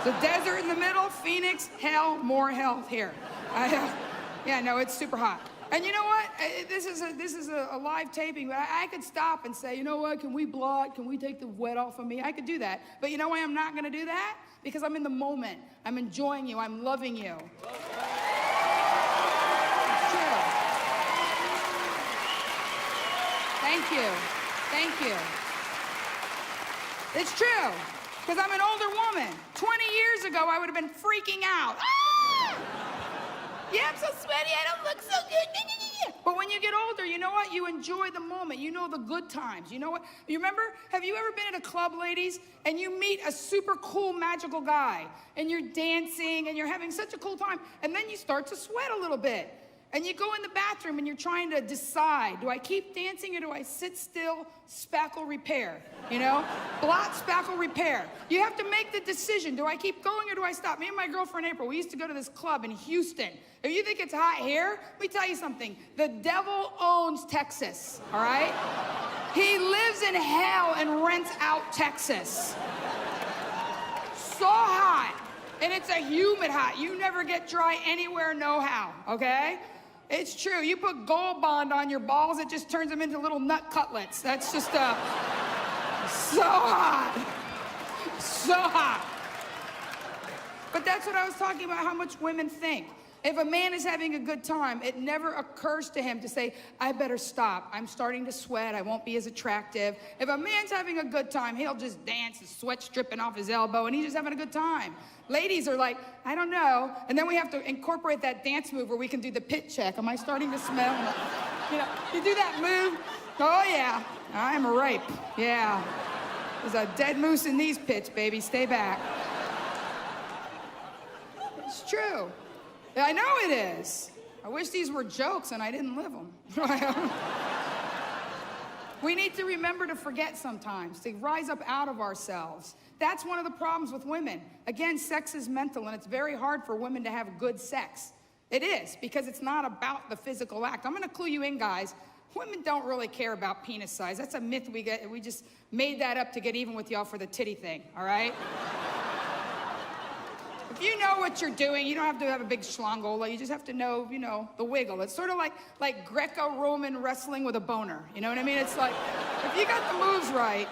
The desert in the middle, Phoenix, hell, more hell here. Yeah, no, it's super hot. And you know what? This is a live taping, but I could stop and say, you know what? Can we blot? Can we take the wet off of me? I could do that. But you know why I'm not going to do that? Because I'm in the moment. I'm enjoying you. I'm loving you. It's true. Thank you. Thank you. It's true. Because I'm an older woman. 20 years ago, I would have been freaking out. Ah! Yeah, I'm so sweaty, I don't look so good. But when you get older, you know what? You enjoy the moment. You know the good times. You know what? You remember? Have you ever been at a club, ladies, and you meet a super cool, magical guy, and you're dancing, and you're having such a cool time, and then you start to sweat a little bit. And you go in the bathroom, and you're trying to decide, do I keep dancing, or do I sit still, spackle, repair? You know? Blot, spackle, repair. You have to make the decision. Do I keep going, or do I stop? Me and my girlfriend, April, we used to go to this club in Houston. If you think it's hot here, let me tell you something. The devil owns Texas, all right? He lives in hell and rents out Texas. So hot. And it's a humid hot. You never get dry anywhere, no how, okay? It's true. You put Gold Bond on your balls, it just turns them into little nut cutlets. That's just so hot. So hot. But that's what I was talking about, how much women think. If a man is having a good time, it never occurs to him to say, I better stop. I'm starting to sweat. I won't be as attractive. If a man's having a good time, he'll just dance, the sweat's dripping off his elbow, and he's just having a good time. Ladies are like, I don't know. And then we have to incorporate that dance move where we can do the pit check. Am I starting to smell? You know, you do that move. Oh, yeah. I'm ripe. Yeah. There's a dead moose in these pits, baby. Stay back. It's true. I know it is. I wish these were jokes and I didn't live them. We need to remember to forget sometimes, to rise up out of ourselves. That's one of the problems with women. Again, sex is mental, and it's very hard for women to have good sex. It is, because it's not about the physical act. I'm gonna clue you in, guys. Women don't really care about penis size. That's a myth we just made that up to get even with y'all for the titty thing, all right? If you know what you're doing, you don't have to have a big schlongola. You just have to know, you know, the wiggle. It's sort of like Greco-Roman wrestling with a boner. You know what I mean? It's like, if you got the moves right,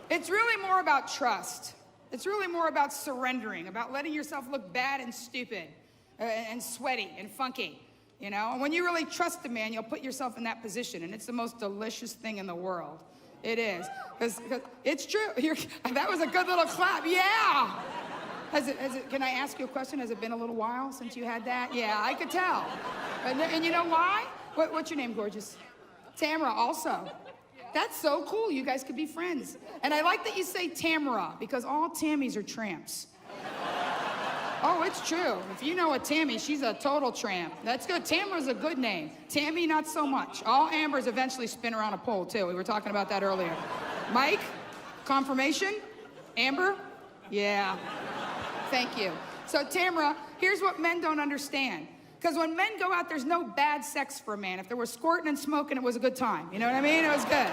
it's really more about trust. It's really more about surrendering, about letting yourself look bad and stupid and sweaty and funky, you know? And when you really trust a man, you'll put yourself in that position, and it's the most delicious thing in the world. It is. Because it's true. That was a good little clap. Yeah. Can I ask you a question? Has it been a little while since you had that? Yeah, I could tell. And you know why? What's your name, gorgeous? Tamara, also. That's so cool. You guys could be friends. And I like that you say Tamara, because all Tammys are tramps. Oh, it's true. If you know a Tammy, she's a total tramp. That's good. Tamara's a good name. Tammy, not so much. All Ambers eventually spin around a pole, too. We were talking about that earlier. Mike, confirmation? Amber? Yeah. Thank you. So, Tamara, here's what men don't understand. Because when men go out, there's no bad sex for a man. If there was squirting and smoking, it was a good time. You know what I mean? It was good.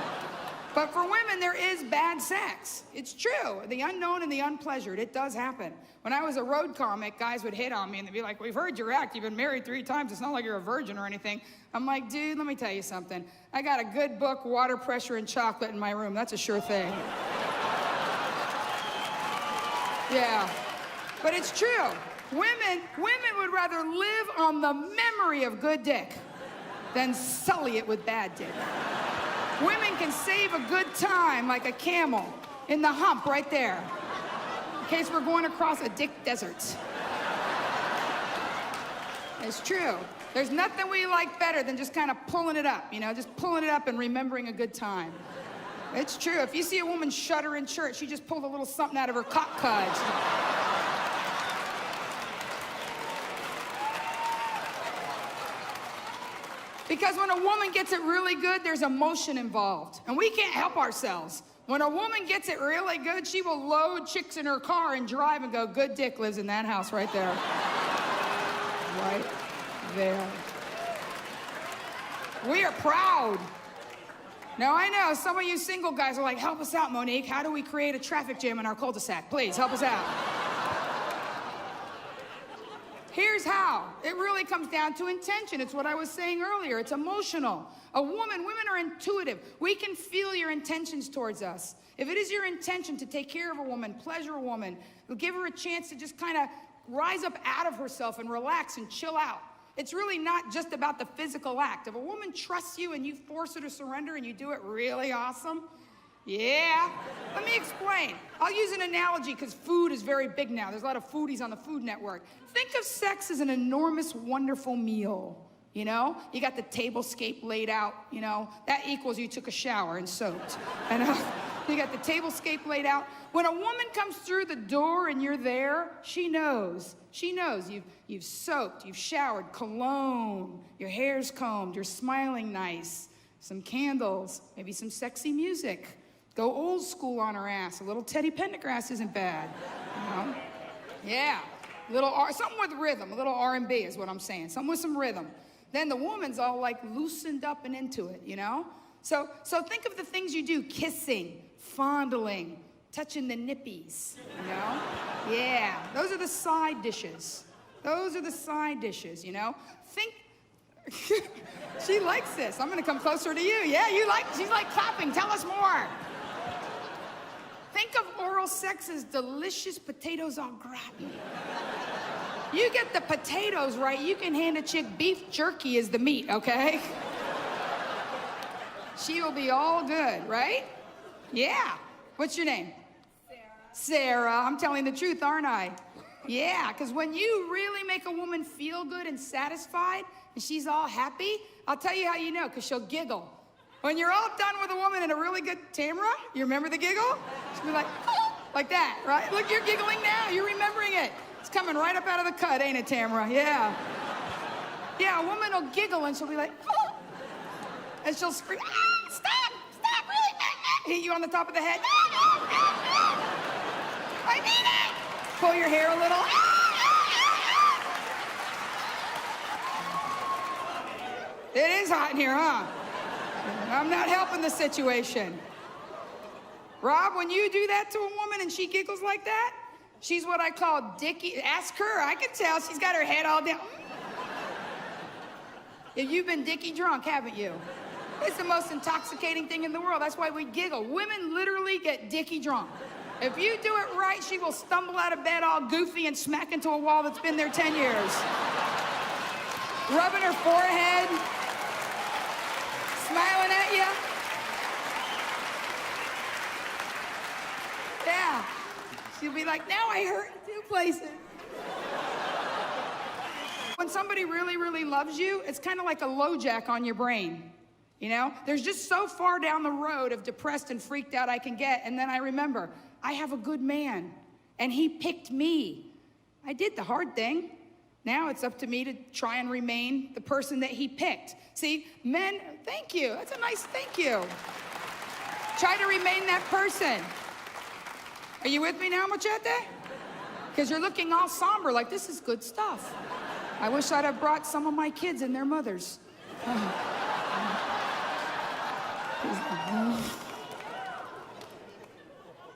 But for women, there is bad sex. It's true. The unknown and the unpleasured, it does happen. When I was a road comic, guys would hit on me and they'd be like, we've heard your act. You've been married 3 times. It's not like you're a virgin or anything. I'm like, dude, let me tell you something. I got a good book, Water Pressure and Chocolate in my room. That's a sure thing. Yeah. But it's true. Women would rather live on the memory of good dick than sully it with bad dick. Women can save a good time like a camel in the hump right there, in case we're going across a dick desert. It's true. There's nothing we like better than just kind of pulling it up, you know, just pulling it up and remembering a good time. It's true. If you see a woman shudder in church, she just pulled a little something out of her cock cudge. Because when a woman gets it really good, there's emotion involved. And we can't help ourselves. When a woman gets it really good, she will load chicks in her car and drive and go, good dick lives in that house right there. Right there. We are proud. Now, I know some of you single guys are like, help us out, Monique. How do we create a traffic jam in our cul-de-sac? Please, help us out. Here's how. It really comes down to intention. It's what I was saying earlier. It's emotional. Women are intuitive. We can feel your intentions towards us. If it is your intention to take care of a woman, pleasure a woman, give her a chance to just kind of rise up out of herself and relax and chill out. It's really not just about the physical act. If a woman trusts you and you force her to surrender and you do it really awesome, yeah. Let me explain. I'll use an analogy because food is very big now. There's a lot of foodies on the Food Network. Think of sex as an enormous, wonderful meal. You know, you got the tablescape laid out, you know, that equals you took a shower and soaked. And you got the tablescape laid out. When a woman comes through the door and you're there, she knows. She knows you've soaked, you've showered, cologne, your hair's combed, you're smiling nice, some candles, maybe some sexy music. Go old school on her ass. A little Teddy Pendergrass isn't bad, you know? Yeah, something with rhythm, a little R&B is what I'm saying, something with some rhythm. Then the woman's all like loosened up and into it, you know? So think of the things you do, kissing, fondling, touching the nippies, you know? Yeah, those are the side dishes. Those are the side dishes, you know? Think, she likes this. I'm gonna come closer to you. Yeah, she's like clapping. Tell us more. Think of oral sex as delicious potatoes au gratin. You get the potatoes right, you can hand a chick beef jerky as the meat, okay? She will be all good, right? Yeah. What's your name? Sarah. I'm telling the truth, aren't I? Yeah, because when you really make a woman feel good and satisfied, and she's all happy, I'll tell you how you know, because she'll giggle. When you're all done with a woman in a really good Tamara, you remember the giggle? She'll be like that, right? Look, you're giggling now, you're remembering it. It's coming right up out of the cut, ain't it, Tamara? Yeah. Yeah, a woman will giggle and she'll be like, oh. And she'll scream, stop, really, hit you on the top of the head. I mean it. Pull your hair a little. It is hot in here, huh? I'm not helping the situation. Rob, when you do that to a woman and she giggles like that, she's what I call Dickie. Ask her, I can tell she's got her head all down. You've been Dickie drunk, haven't you? It's the most intoxicating thing in the world. That's why we giggle. Women literally get Dickie drunk. If you do it right, she will stumble out of bed all goofy and smack into a wall that's been there 10 years. Rubbing her forehead, smiling at you. Yeah. She'll be like, now I hurt in 2 places. When somebody really, really loves you, it's kind of like a low jack on your brain. You know, there's just so far down the road of depressed and freaked out I can get, and then I remember, I have a good man, and he picked me. I did the hard thing. Now it's up to me to try and remain the person that he picked. See, men, thank you. That's a nice thank you. Try to remain that person. Are you with me now, Machete? Because you're looking all somber, like this is good stuff. I wish I'd have brought some of my kids and their mothers.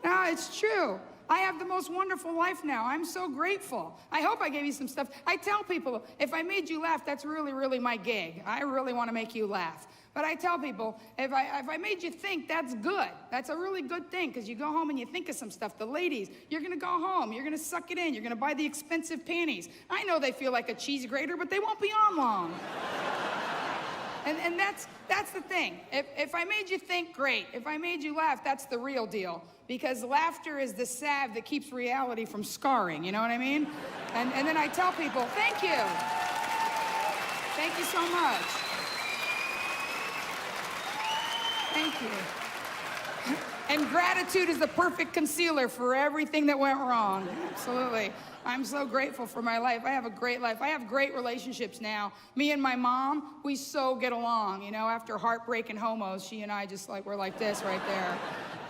No, it's true. I have the most wonderful life now. I'm so grateful. I hope I gave you some stuff. I tell people, if I made you laugh, that's really, really my gig. I really want to make you laugh. But I tell people, if I made you think, that's good. That's a really good thing, because you go home and you think of some stuff. The ladies, you're going to go home. You're going to suck it in. You're going to buy the expensive panties. I know they feel like a cheese grater, but they won't be on long. And that's the thing. If I made you think, great. If I made you laugh, that's the real deal. Because laughter is the salve that keeps reality from scarring, you know what I mean? And then I tell people, thank you. Thank you so much. Thank you. And gratitude is the perfect concealer for everything that went wrong. Absolutely. I'm so grateful for my life. I have a great life. I have great relationships now. Me and my mom, we so get along. You know, after Heartbreak and Homos, she and I just like, we're like this right there.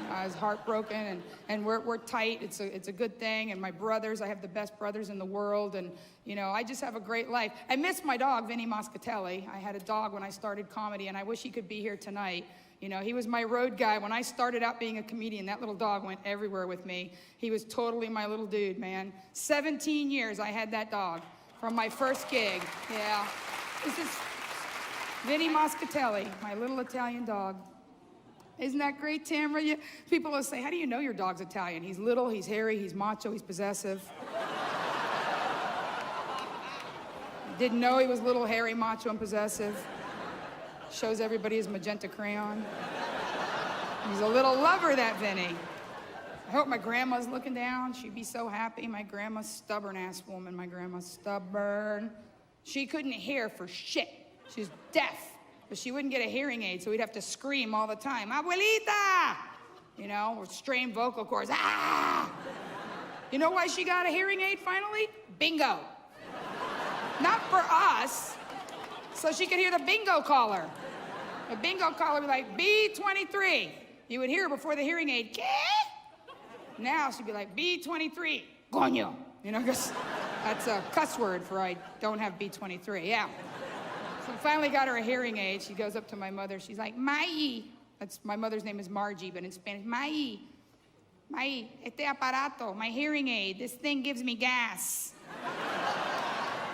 You know, I was heartbroken, and we're tight. It's a good thing. And my brothers, I have the best brothers in the world. And, you know, I just have a great life. I miss my dog, Vinny Moscatelli. I had a dog when I started comedy, and I wish he could be here tonight. You know, he was my road guy. When I started out being a comedian, that little dog went everywhere with me. He was totally my little dude, man. 17 years I had that dog from my first gig. Yeah. This is Vinny Moscatelli, my little Italian dog. Isn't that great, Tamara? People will say, how do you know your dog's Italian? He's little, he's hairy, he's macho, he's possessive. Didn't know he was little, hairy, macho, and possessive. Shows everybody his magenta crayon. He's a little lover, that Vinny. I hope my grandma's looking down. She'd be so happy. My grandma's stubborn-ass woman. My grandma's stubborn. She couldn't hear for shit. She's deaf. But she wouldn't get a hearing aid, so we'd have to scream all the time. Abuelita! You know, or strained vocal cords. Ah! You know why she got a hearing aid finally? Bingo. Not for us. So she could hear the bingo caller. The bingo caller would be like, B23. You would hear before the hearing aid, ¿Qué? Now she'd be like, B23, coño. You know, because that's a cuss word for I don't have B23, yeah. So we finally got her a hearing aid. She goes up to my mother. She's like, Mai. My mother's name is Margie, but in Spanish, Mai, este aparato, my hearing aid, this thing gives me gas.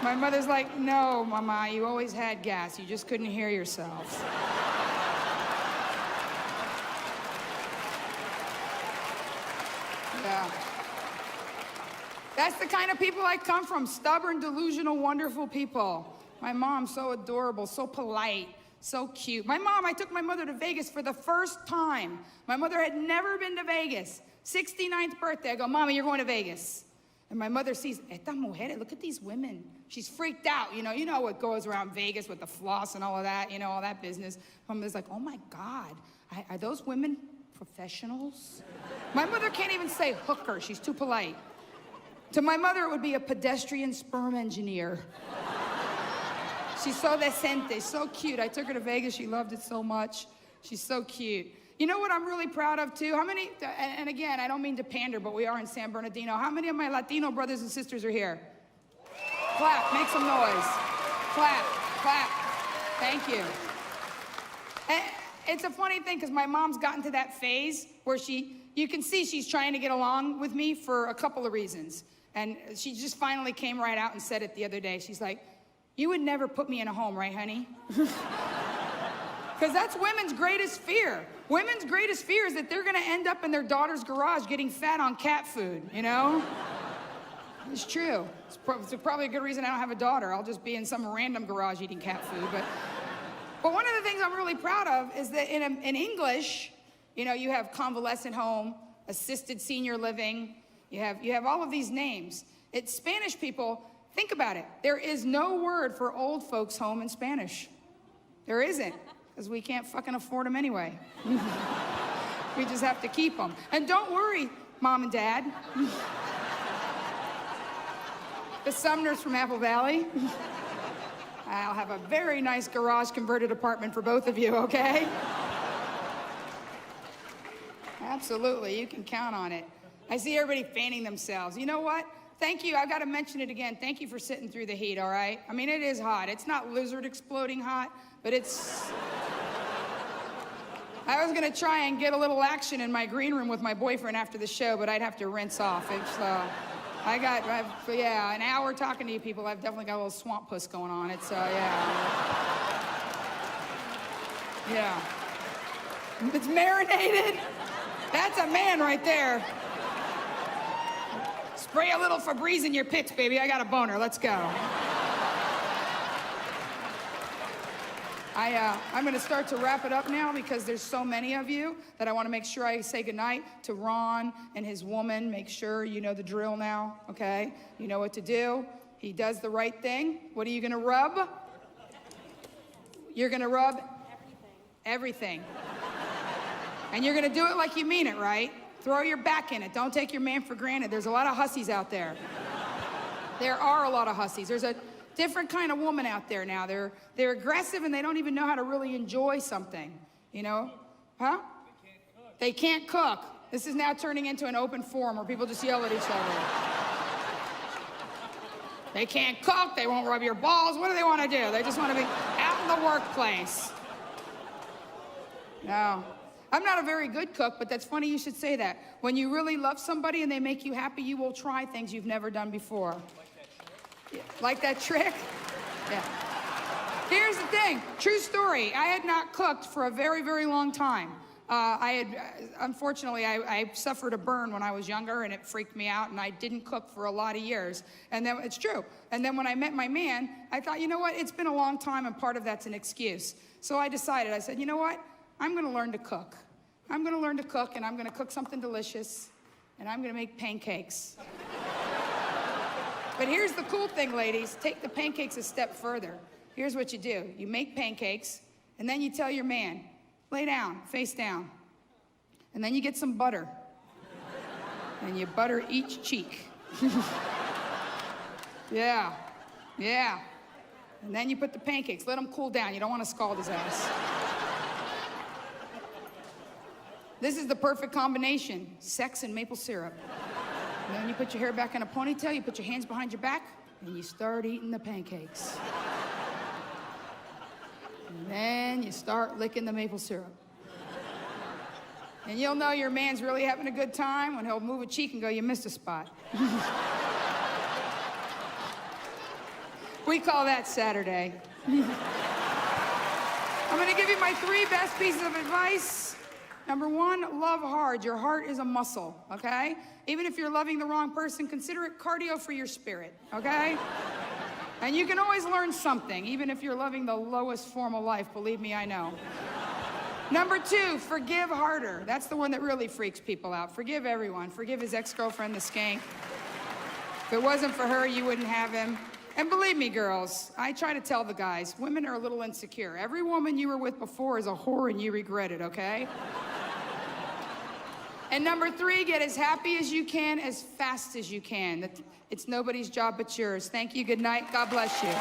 My mother's like, no, Mama, you always had gas. You just couldn't hear yourself. Yeah. That's the kind of people I come from. Stubborn, delusional, wonderful people. My mom's so adorable, so polite, so cute. My mom, I took my mother to Vegas for the first time. My mother had never been to Vegas. 69th birthday, I go, Mama, you're going to Vegas. And my mother sees, estas mujeres, look at these women. She's freaked out, you know what goes around Vegas with the floss and all of that, you know, all that business. My mother's like, oh my God, are those women professionals? My mother can't even say hooker, she's too polite. To my mother, it would be a pedestrian sperm engineer. She's so decente, so cute. I took her to Vegas, she loved it so much. She's so cute. You know what I'm really proud of too? How many, and again, I don't mean to pander, but we are in San Bernardino. How many of my Latino brothers and sisters are here? Clap, make some noise. Clap, clap. Thank you. And it's a funny thing, because my mom's gotten to that phase where you can see she's trying to get along with me for a couple of reasons. And she just finally came right out and said it the other day. She's like, you would never put me in a home, right, honey? Because that's women's greatest fear. Women's greatest fear is that they're gonna end up in their daughter's garage getting fat on cat food, you know? It's true. It's probably a good reason I don't have a daughter. I'll just be in some random garage eating cat food. But one of the things I'm really proud of is that in English, you know, you have convalescent home, assisted senior living, you have all of these names. It's Spanish people, think about it. There is no word for old folks' home in Spanish. There isn't. Because we can't fucking afford them anyway. We just have to keep them. And don't worry, Mom and Dad. The Sumners from Apple Valley. I'll have a very nice garage converted apartment for both of you, okay? Absolutely, you can count on it. I see everybody fanning themselves. You know what? Thank you. I've got to mention it again. Thank you for sitting through the heat, all right? I mean, it is hot. It's not lizard exploding hot, but it's... I was going to try and get a little action in my green room with my boyfriend after the show, but I'd have to rinse off. It's, yeah, an hour talking to you people. I've definitely got a little swamp puss going on. It's, yeah. Yeah. It's marinated. That's a man right there. Spray a little Febreze in your pits, baby. I got a boner. Let's go. I'm going to start to wrap it up now because there's so many of you that I want to make sure I say goodnight to Ron and his woman. Make sure you know the drill now, okay? You know what to do. He does the right thing. What are you going to rub? You're going to rub? Everything. And you're going to do it like you mean it, right? Throw your back in it. Don't take your man for granted. There's a lot of hussies out there. There are a lot of hussies. There's a different kind of woman out there now. They're aggressive and they don't even know how to really enjoy something, you know? Huh? They can't cook. This is now turning into an open forum where people just yell at each other. They can't cook, they won't rub your balls. What do they want to do? They just want to be out in the workplace. No. I'm not a very good cook, but that's funny you should say that. When you really love somebody and they make you happy, you will try things you've never done before. Like that trick? Yeah. Here's the thing, true story. I had not cooked for a very, very long time. Unfortunately, I suffered a burn when I was younger and it freaked me out and I didn't cook for a lot of years. And then, it's true. And then when I met my man, I thought, you know what? It's been a long time and part of that's an excuse. So I decided, I said, you know what? I'm gonna learn to cook. I'm gonna learn to cook and I'm gonna cook something delicious and I'm gonna make pancakes. But here's the cool thing, ladies. Take the pancakes a step further. Here's what you do. You make pancakes, and then you tell your man, lay down, face down. And then you get some butter. And you butter each cheek. Yeah, yeah. And then you put the pancakes. Let them cool down. You don't want to scald his ass. This is the perfect combination. Sex and maple syrup. And then you put your hair back in a ponytail, you put your hands behind your back, and you start eating the pancakes. And then you start licking the maple syrup. And you'll know your man's really having a good time when he'll move a cheek and go, you missed a spot. We call that Saturday. I'm gonna give you my 3 best pieces of advice. Number 1, love hard. Your heart is a muscle, okay? Even if you're loving the wrong person, consider it cardio for your spirit, okay? And you can always learn something, even if you're loving the lowest form of life. Believe me, I know. Number 2, forgive harder. That's the one that really freaks people out. Forgive everyone. Forgive his ex-girlfriend, the skank. If it wasn't for her, you wouldn't have him. And believe me, girls, I try to tell the guys, women are a little insecure. Every woman you were with before is a whore and you regret it, okay? And number 3, get as happy as you can, as fast as you can. It's nobody's job but yours. Thank you, good night, God bless you.